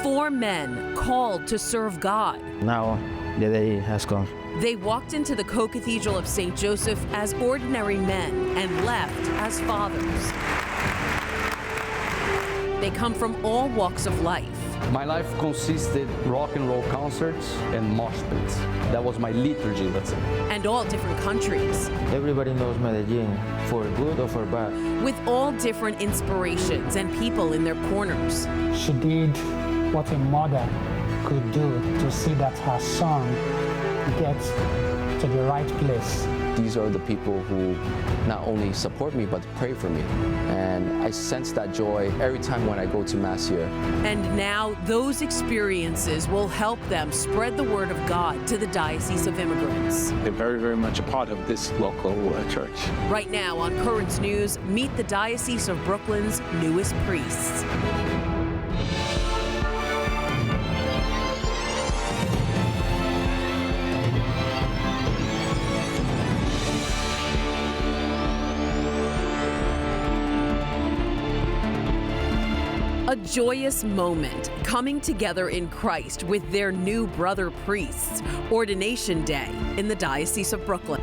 4 men called to serve God. Now the day has come. They walked into the Co-Cathedral of St. Joseph as ordinary men and left as fathers. They come from all walks of life. My life consisted rock and roll concerts and mosh pits. That was my liturgy, let's say. And all different countries. Everybody knows Medellin, for good or for bad. With all different inspirations and people in their corners. She did what a mother could do to see that her son gets to the right place. These are the people who not only support me, but pray for me. And I sense that joy every time when I go to Mass here. And now those experiences will help them spread the word of God to the Diocese of Immigrants. They're very, very much a part of this local church. Right now on Currents News, meet the Diocese of Brooklyn's newest priests. A joyous moment coming together in Christ with their new brother priests. Ordination Day in the Diocese of Brooklyn.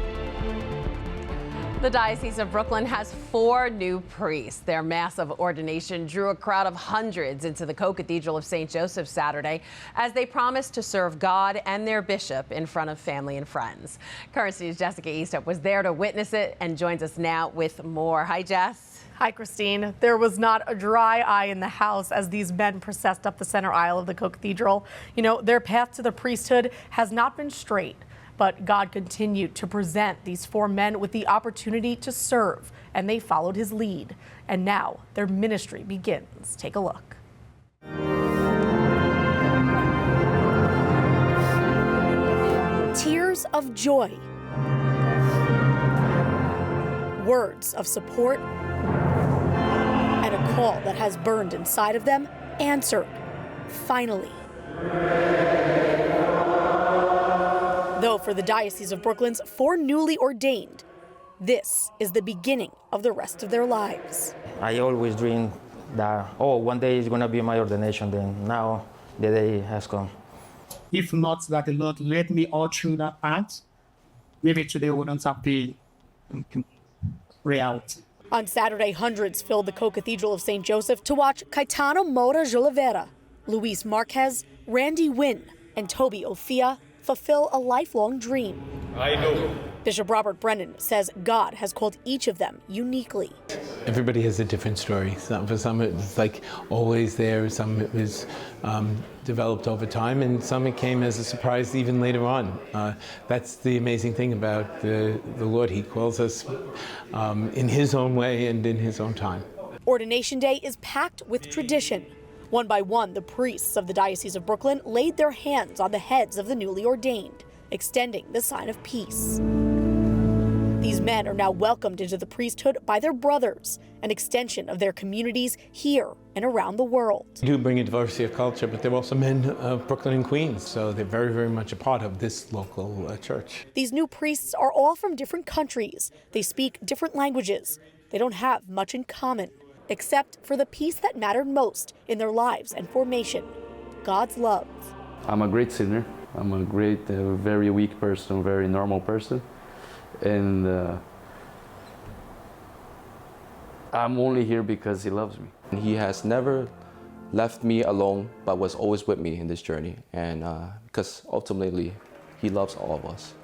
The Diocese of Brooklyn has 4 new priests. Their mass of ordination drew a crowd of hundreds into the Co-Cathedral of St. Joseph Saturday as they promised to serve God and their bishop in front of family and friends. Currents News' Jessica Eastup was there to witness it and joins us now with more. Hi, Jess. Hi, Christine. There was not a dry eye in the house as these men processed up the center aisle of the Co-Cathedral. You know, their path to the priesthood has not been straight, but God continued to present these 4 men with the opportunity to serve, and they followed his lead. And now their ministry begins. Take a look. Tears of joy. Words of support. And a call that has burned inside of them answered, finally. Though for the Diocese of Brooklyn's 4 newly ordained, this is the beginning of the rest of their lives. I always dreamed that, one day is going to be my ordination, then now the day has come. If not that the Lord led me all through that path, maybe today wouldn't have been reality. On Saturday, hundreds filled the Co-Cathedral of St. Joseph to watch Caetano, Moura, Oliveira, Luis Marquez, Randy Nguyen, and Tobechukwu Offiah fulfill a lifelong dream. I know. Bishop Robert Brennan says God has called each of them uniquely. Everybody has a different story. For some it's like always there, some it was developed over time, and some it came as a surprise even later on. That's the amazing thing about the Lord. He calls us in his own way and in his own time. Ordination Day is packed with tradition. One by one, the priests of the Diocese of Brooklyn laid their hands on the heads of the newly ordained, extending the sign of peace. These men are now welcomed into the priesthood by their brothers, an extension of their communities here and around the world. We do bring a diversity of culture, but they're also men of Brooklyn and Queens, so they're very, very much a part of this local church. These new priests are all from different countries. They speak different languages. They don't have much in common, except for the piece that mattered most in their lives and formation, God's love. I'm a great sinner. I'm a great, very weak person, very normal person. And I'm only here because he loves me. He has never left me alone, but was always with me in this journey. And because ultimately, he loves all of us.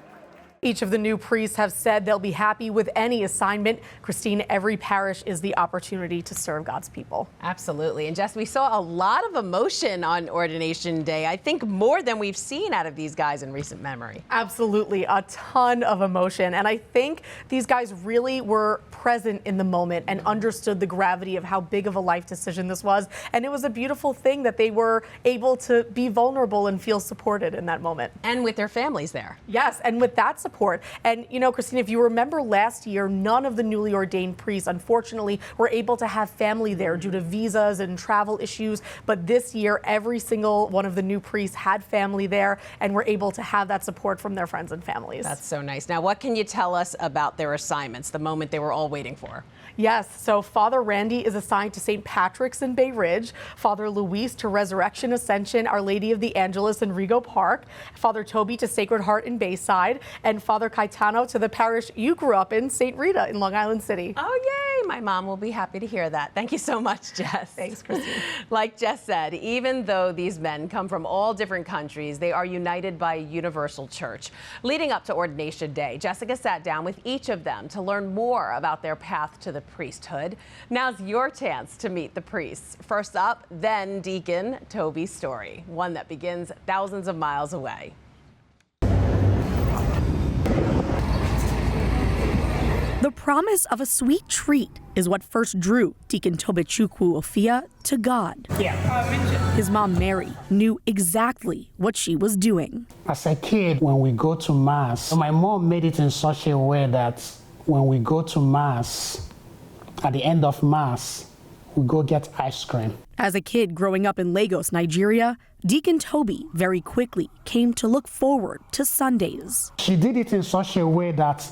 Each of the new priests have said they'll be happy with any assignment. Christine, every parish is the opportunity to serve God's people. Absolutely. And Jess, we saw a lot of emotion on Ordination Day. I think more than we've seen out of these guys in recent memory. Absolutely. A ton of emotion. And I think these guys really were present in the moment and understood the gravity of how big of a life decision this was. And it was a beautiful thing that they were able to be vulnerable and feel supported in that moment. And with their families there. Yes. And with that support, support. And, you know, Christine, if you remember last year, none of the newly ordained priests, unfortunately, were able to have family there due to visas and travel issues. But this year, every single one of the new priests had family there and were able to have that support from their friends and families. That's so nice. Now, what can you tell us about their assignments, the moment they were all waiting for? Yes, so Father Randy is assigned to St. Patrick's in Bay Ridge, Father Luis to Resurrection Ascension, Our Lady of the Angelus in Rego Park, Father Toby to Sacred Heart in Bayside, and Father Caetano to the parish you grew up in, St. Rita in Long Island City. Oh, yay! My mom will be happy to hear that. Thank you so much, Jess. Thanks, Christine. Like Jess said, even though these men come from all different countries, they are united by a universal church. Leading up to Ordination Day, Jessica sat down with each of them to learn more about their path to the priesthood. Now's your chance to meet the priests. First up, then Deacon Toby's story, one that begins thousands of miles away. The promise of a sweet treat is what first drew Deacon Tobechukwu Offiah to God. His mom, Mary, knew exactly what she was doing. As a kid, when we go to Mass, my mom made it in such a way that when we go to Mass, at the end of Mass, we go get ice cream. As a kid growing up in Lagos, Nigeria, Deacon Toby very quickly came to look forward to Sundays. She did it in such a way that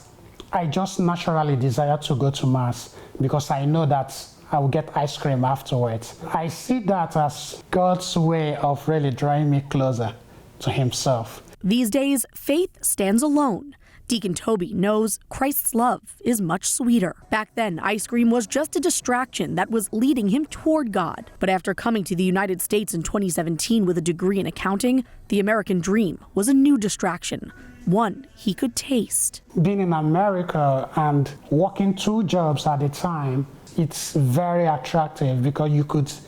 I just naturally desired to go to Mass because I know that I will get ice cream afterwards. I see that as God's way of really drawing me closer to Himself. These days, faith stands alone. Deacon Toby knows Christ's love is much sweeter. Back then, ice cream was just a distraction that was leading him toward God. But after coming to the United States in 2017 with a degree in accounting, the American dream was a new distraction, one he could taste. Being in America and working 2 jobs at a time, it's very attractive because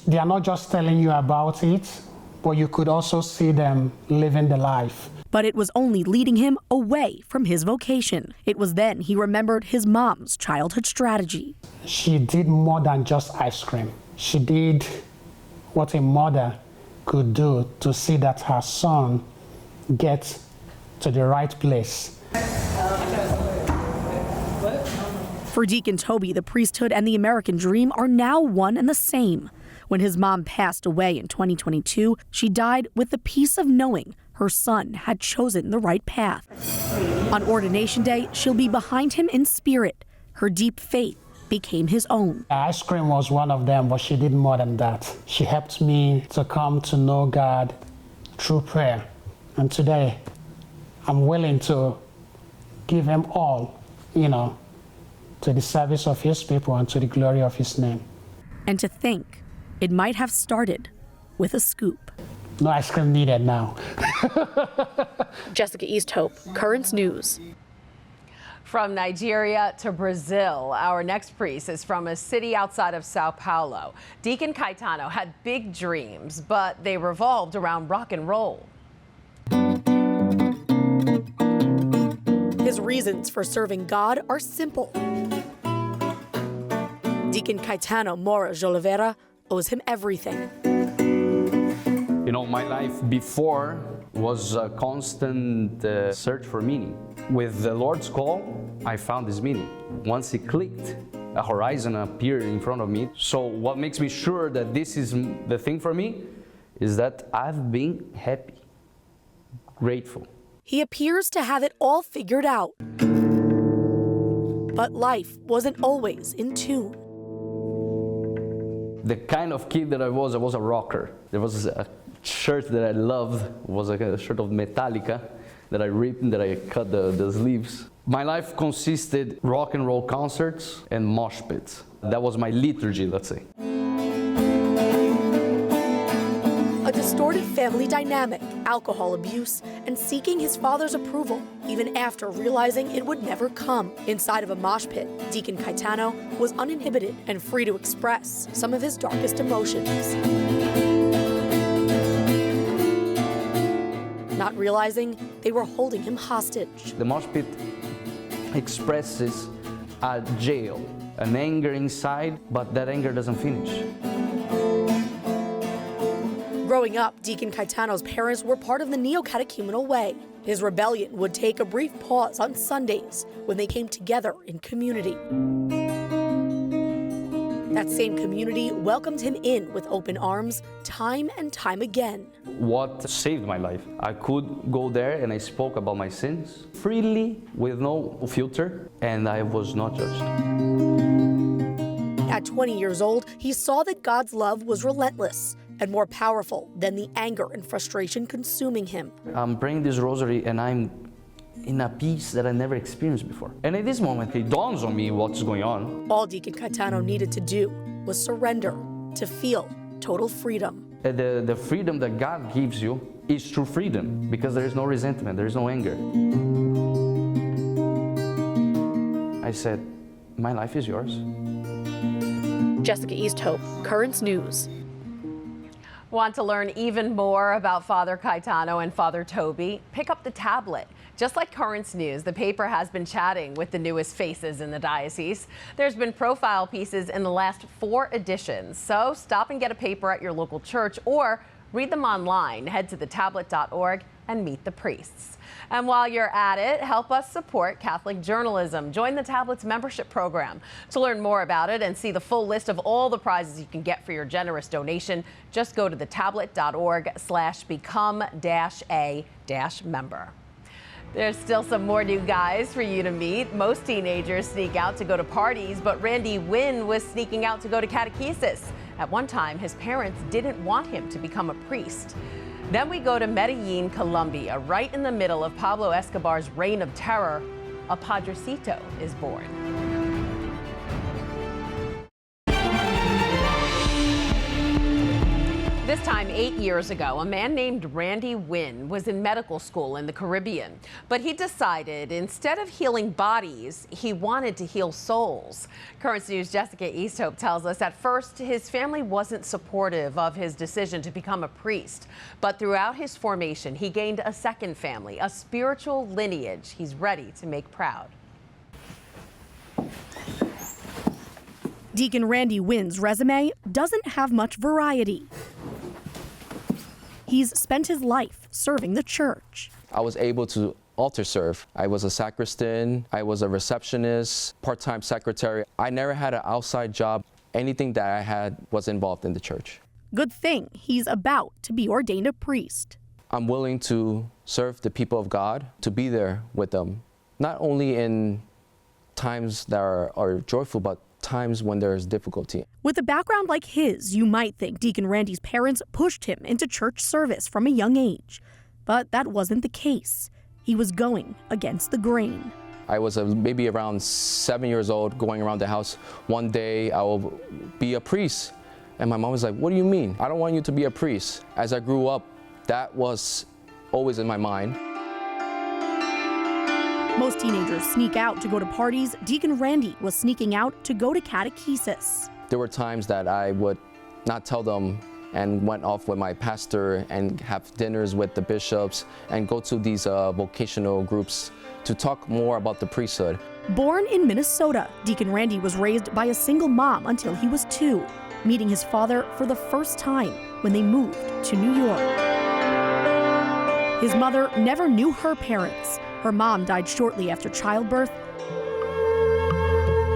they are not just telling you about it, but you could also see them living the life. But it was only leading him away from his vocation. It was then he remembered his mom's childhood strategy. She did more than just ice cream. She did what a mother could do to see that her son gets to the right place. For Deacon Toby, the priesthood and the American dream are now one and the same. When his mom passed away in 2022, she died with the peace of knowing her son had chosen the right path. On Ordination Day, she'll be behind him in spirit. Her deep faith became his own. Ice cream was one of them, but she did more than that. She helped me to come to know God through prayer. And today, I'm willing to give Him all, to the service of His people and to the glory of His name. And to think it might have started with a scoop. No ice cream needed now. Jessica Easthope, Currents News. From Nigeria to Brazil, our next priest is from a city outside of Sao Paulo. Deacon Caetano had big dreams, but they revolved around rock and roll. His reasons for serving God are simple. Deacon Caetano Moura Oliveira owes him everything. My life before was a constant search for meaning. With the Lord's call, I found this meaning. Once it clicked, a horizon appeared in front of me. So what makes me sure that this is the thing for me is that I've been happy, grateful. He appears to have it all figured out. But life wasn't always in tune. The kind of kid that I was a rocker. There was a shirt that I loved, was a shirt of Metallica that I ripped and that I cut the sleeves. My life consisted rock and roll concerts and mosh pits. That was my liturgy, let's say. A distorted family dynamic, alcohol abuse, and seeking his father's approval, even after realizing it would never come. Inside of a mosh pit, Deacon Caetano was uninhibited and free to express some of his darkest emotions. Not realizing they were holding him hostage. The mosh pit expresses a jail, an anger inside, but that anger doesn't finish. Growing up, Deacon Caetano's parents were part of the neo-catechumenal way. His rebellion would take a brief pause on Sundays when they came together in community. That same community welcomed him in with open arms time and time again. What saved my life? I could go there and I spoke about my sins freely with no filter, and I was not judged. At 20 years old, he saw that God's love was relentless and more powerful than the anger and frustration consuming him. I'm praying this rosary and I'm in a peace that I never experienced before. And at this moment, it dawns on me what's going on. All Deacon Caetano needed to do was surrender to feel total freedom. The freedom that God gives you is true freedom, because there is no resentment, there is no anger. I said, my life is yours. Jessica Easthope, Currents News. Want to learn even more about Father Caetano and Father Toby? Pick up the tablet. Just like Currents News, the paper has been chatting with the newest faces in the diocese. There's been profile pieces in the last 4 editions, so stop and get a paper at your local church or read them online. Head to thetablet.org and meet the priests. And while you're at it, help us support Catholic journalism. Join the Tablet's membership program. To learn more about it and see the full list of all the prizes you can get for your generous donation, just go to thetablet.org/become-a-member. There's still some more new guys for you to meet. Most teenagers sneak out to go to parties, but Randy Nguyen was sneaking out to go to catechesis. At one time, his parents didn't want him to become a priest. Then we go to Medellin, Colombia. Right in the middle of Pablo Escobar's reign of terror, a Padrecito is born. This time 8 years ago, a man named Randy Nguyen was in medical school in the Caribbean. But he decided instead of healing bodies, he wanted to heal souls. Currents News' Jessica Easthope tells us at first his family wasn't supportive of his decision to become a priest. But throughout his formation, he gained a second family, a spiritual lineage he's ready to make proud. Deacon Randy Nguyen's resume doesn't have much variety. He's spent his life serving the church. I was able to altar serve. I was a sacristan, I was a receptionist, part-time secretary. I never had an outside job. Anything that I had was involved in the church. Good thing he's about to be ordained a priest. I'm willing to serve the people of God, to be there with them, not only in times that are joyful, but times when there is difficulty. With a background like his, you might think Deacon Randy's parents pushed him into church service from a young age. But that wasn't the case. He was going against the grain. I was maybe around 7 years old, going around the house. One day I will be a priest. And my mom was like, what do you mean? I don't want you to be a priest. As I grew up, that was always in my mind. Most teenagers sneak out to go to parties. Deacon Randy was sneaking out to go to catechesis. There were times that I would not tell them and went off with my pastor and have dinners with the bishops and go to these vocational groups to talk more about the priesthood. Born in Minnesota, Deacon Randy was raised by a single mom until he was 2, meeting his father for the first time when they moved to New York. His mother never knew her parents. Her mom died shortly after childbirth.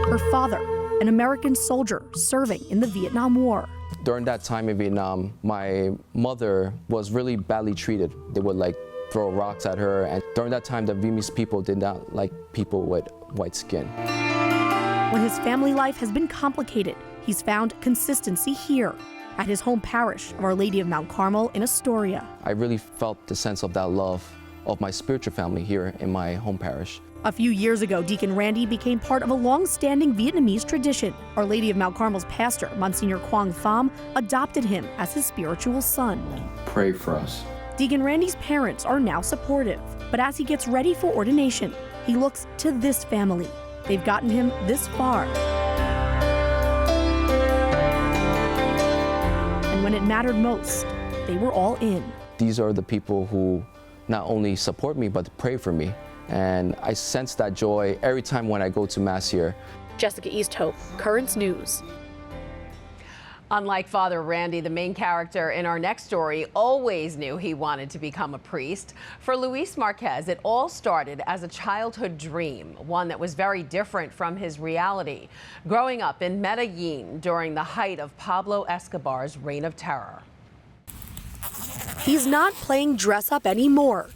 Her father, an American soldier serving in the Vietnam War. During that time in Vietnam, my mother was really badly treated. They would throw rocks at her, and during that time the Vietnamese people did not like people with white skin. When his family life has been complicated, he's found consistency here at his home parish of Our Lady of Mount Carmel in Astoria. I really felt the sense of that love of my spiritual family here in my home parish. A few years ago, Deacon Randy became part of a long-standing Vietnamese tradition. Our Lady of Mount Carmel's pastor, Monsignor Quang Pham, adopted him as his spiritual son. Pray for us. Deacon Randy's parents are now supportive, but as he gets ready for ordination, he looks to this family. They've gotten him this far. And when it mattered most, they were all in. These are the people who not only support me, but pray for me. And I sense that joy every time when I go to Mass here. Jessica Easthope, Currents News. Unlike Father Randy, the main character in our next story always knew he wanted to become a priest. For Luis Marquez, it all started as a childhood dream, one that was very different from his reality. Growing up in Medellin during the height of Pablo Escobar's reign of terror. He's not playing dress up anymore.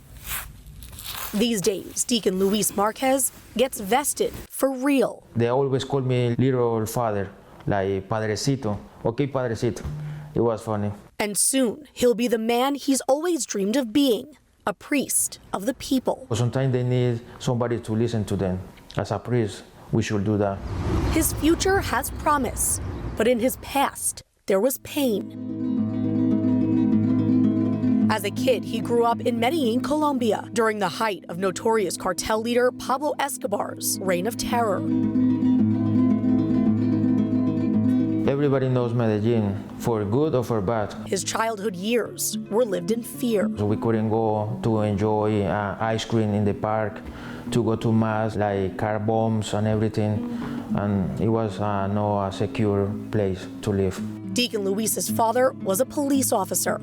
These days, Deacon Luis Marquez gets vested for real. They always call me little father, like Padrecito. Okay, Padrecito. It was funny. And soon, he'll be the man he's always dreamed of being, a priest of the people. Sometimes they need somebody to listen to them. As a priest, we should do that. His future has promise, but in his past, there was pain. As a kid, he grew up in Medellin, Colombia, during the height of notorious cartel leader Pablo Escobar's reign of terror. Everybody knows Medellin, for good or for bad. His childhood years were lived in fear. So we couldn't go to enjoy ice cream in the park, to go to mass, like car bombs and everything. And it was no secure place to live. Deacon Luis's father was a police officer,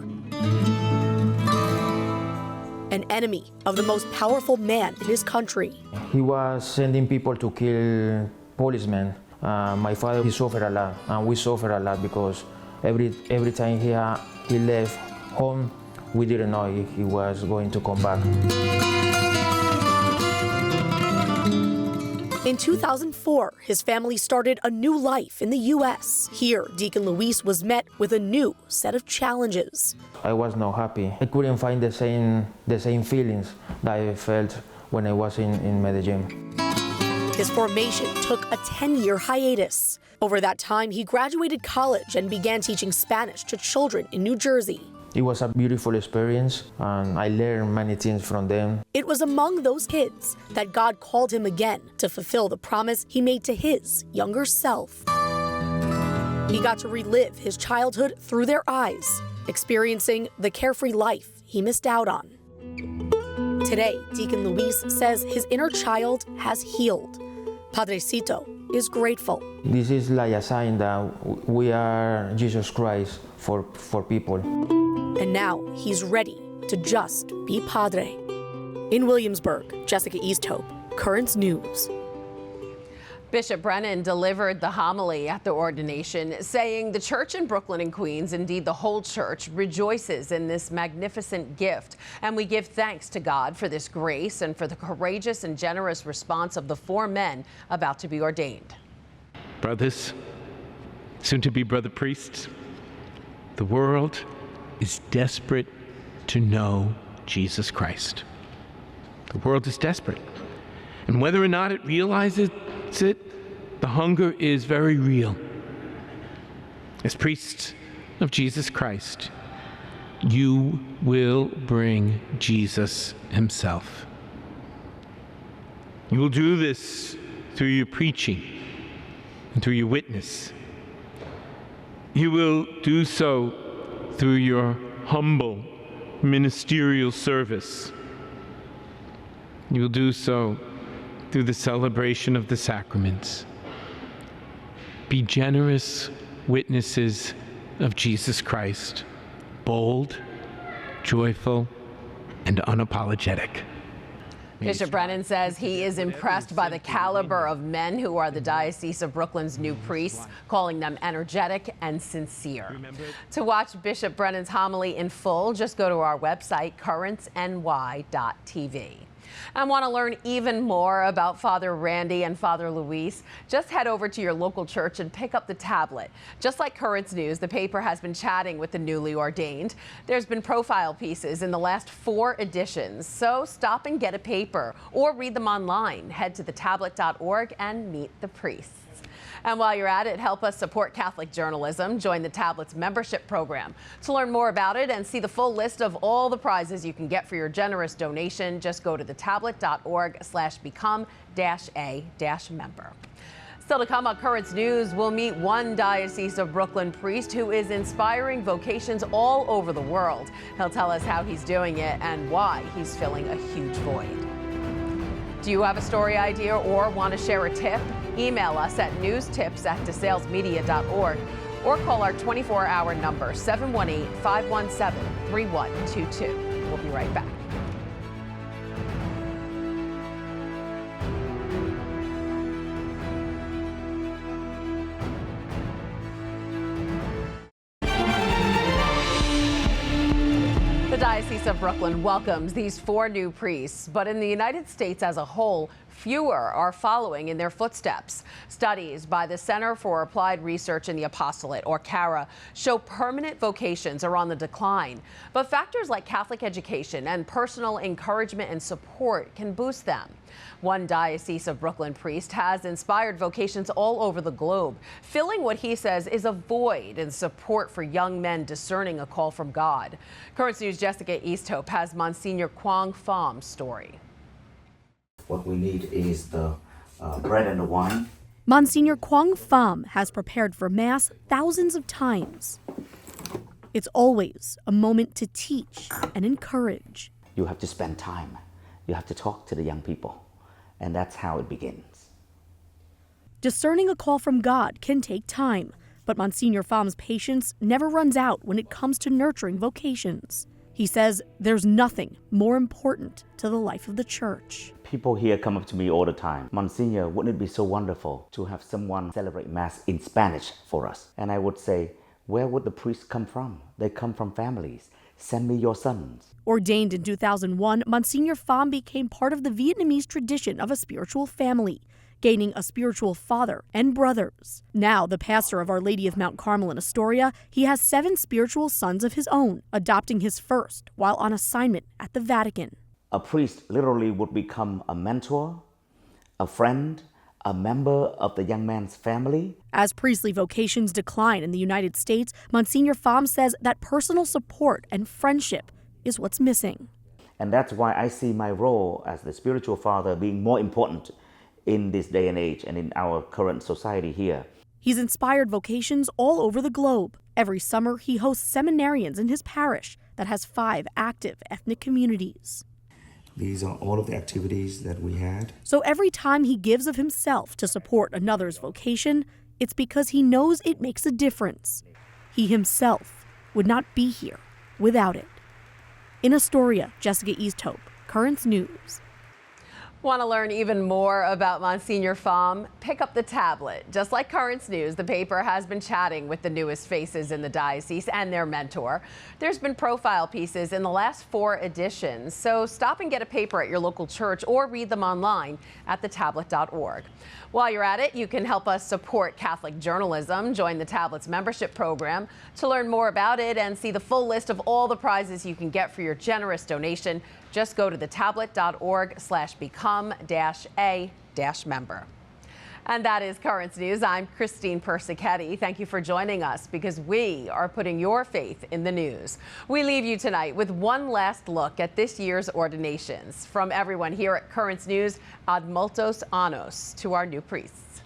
an enemy of the most powerful man in his country. He was sending people to kill policemen. My father, he suffered a lot, and we suffered a lot because every time he left home, we didn't know if he was going to come back. In 2004, his family started a new life in the U.S. Here, Deacon Luis was met with a new set of challenges. I was not happy. I couldn't find the same feelings that I felt when I was in Medellin. His formation took a 10-year hiatus. Over that time, he graduated college and began teaching Spanish to children in New Jersey. It was a beautiful experience, and I learned many things from them. It was among those kids that God called him again to fulfill the promise he made to his younger self. He got to relive his childhood through their eyes, experiencing the carefree life he missed out on. Today, Deacon Luis says his inner child has healed. Padrecito is grateful. This is like a sign that we are Jesus Christ for people. And now he's ready to just be Padre. In Williamsburg, Jessica Easthope, Currents News. Bishop Brennan delivered the homily at the ordination, saying the church in Brooklyn and Queens, indeed the whole church, rejoices in this magnificent gift. And we give thanks to God for this grace and for the courageous and generous response of the 4 men about to be ordained. Brothers, soon to be brother priests, the world is desperate to know Jesus Christ. The world is desperate. And whether or not it realizes it, the hunger is very real. As priests of Jesus Christ, you will bring Jesus himself. You will do this through your preaching and through your witness. You will do so through your humble ministerial service. You will do so through the celebration of the sacraments. Be generous witnesses of Jesus Christ, bold, joyful, and unapologetic. Bishop Brennan says he is impressed by the caliber of men who are the Diocese of Brooklyn's new priests, calling them energetic and sincere. To watch Bishop Brennan's homily in full, just go to our website, currentsny.tv. And want to learn even more about Father Randy and Father Luis? Just head over to your local church and pick up the tablet. Just like Currents News, the paper has been chatting with the newly ordained. There's been profile pieces in the last 4 editions, so stop and get a paper or read them online. Head to thetablet.org and meet the priests. And while you're at it, help us support Catholic journalism. Join the Tablet's membership program. To learn more about it and see the full list of all the prizes you can get for your generous donation, just go to thetablet.org/become-a-member. Still to come on Currents News, we'll meet one Diocese of Brooklyn priest who is inspiring vocations all over the world. He'll tell us how he's doing it and why he's filling a huge void. Do you have a story idea or want to share a tip? Email us at newstips@desalesmedia.org. or call our 24-hour number, 718-517-3122. We'll be right back. The Diocese of Brooklyn welcomes these 4 new priests, but in the United States as a whole, fewer are following in their footsteps. Studies by the Center for Applied Research in the Apostolate, or CARA, show permanent vocations are on the decline. But factors like Catholic education and personal encouragement and support can boost them. One Diocese of Brooklyn priest has inspired vocations all over the globe, filling what he says is a void in support for young men discerning a call from God. Current News' Jessica Easthope has Monsignor Quang Phom's story. What we need is the bread and the wine. Monsignor Quang Phom has prepared for Mass thousands of times. It's always a moment to teach and encourage. You have to spend time. You have to talk to the young people. And that's how it begins. Discerning a call from God can take time, but Monsignor Phom's patience never runs out when it comes to nurturing vocations. He says there's nothing more important to the life of the church. People here come up to me all the time. Monsignor, wouldn't it be so wonderful to have someone celebrate Mass in Spanish for us? And I would say, where would the priests come from? They come from families. Send me your sons. Ordained in 2001, Monsignor Phom became part of the Vietnamese tradition of a spiritual family, gaining a spiritual father and brothers. Now, the pastor of Our Lady of Mount Carmel in Astoria, he has 7 spiritual sons of his own, adopting his first while on assignment at the Vatican. A priest literally would become a mentor, a friend, a member of the young man's family. As priestly vocations decline in the United States, Monsignor Phom says that personal support and friendship is what's missing. And that's why I see my role as the spiritual father being more important in this day and age and in our current society here. He's inspired vocations all over the globe. Every summer, he hosts seminarians in his parish that has 5 active ethnic communities. These are all of the activities that we had. So every time he gives of himself to support another's vocation, it's because he knows it makes a difference. He himself would not be here without it. In Astoria, Jessica Easthope, Currents News. Want to learn even more about Monsignor Phom? Pick up the tablet. Just like Currents News, the paper has been chatting with the newest faces in the diocese and their mentor. There's been profile pieces in the last 4 editions, so stop and get a paper at your local church or read them online at thetablet.org. While you're at it, you can help us support Catholic journalism. Join the Tablet's membership program. To learn more about it and see the full list of all the prizes you can get for your generous donation, just go to thetablet.org/become-a-member. And that is Currents News. I'm Christine Persichetti. Thank you for joining us because we are putting your faith in the news. We leave you tonight with one last look at this year's ordinations. From everyone here at Currents News, ad multos annos to our new priests.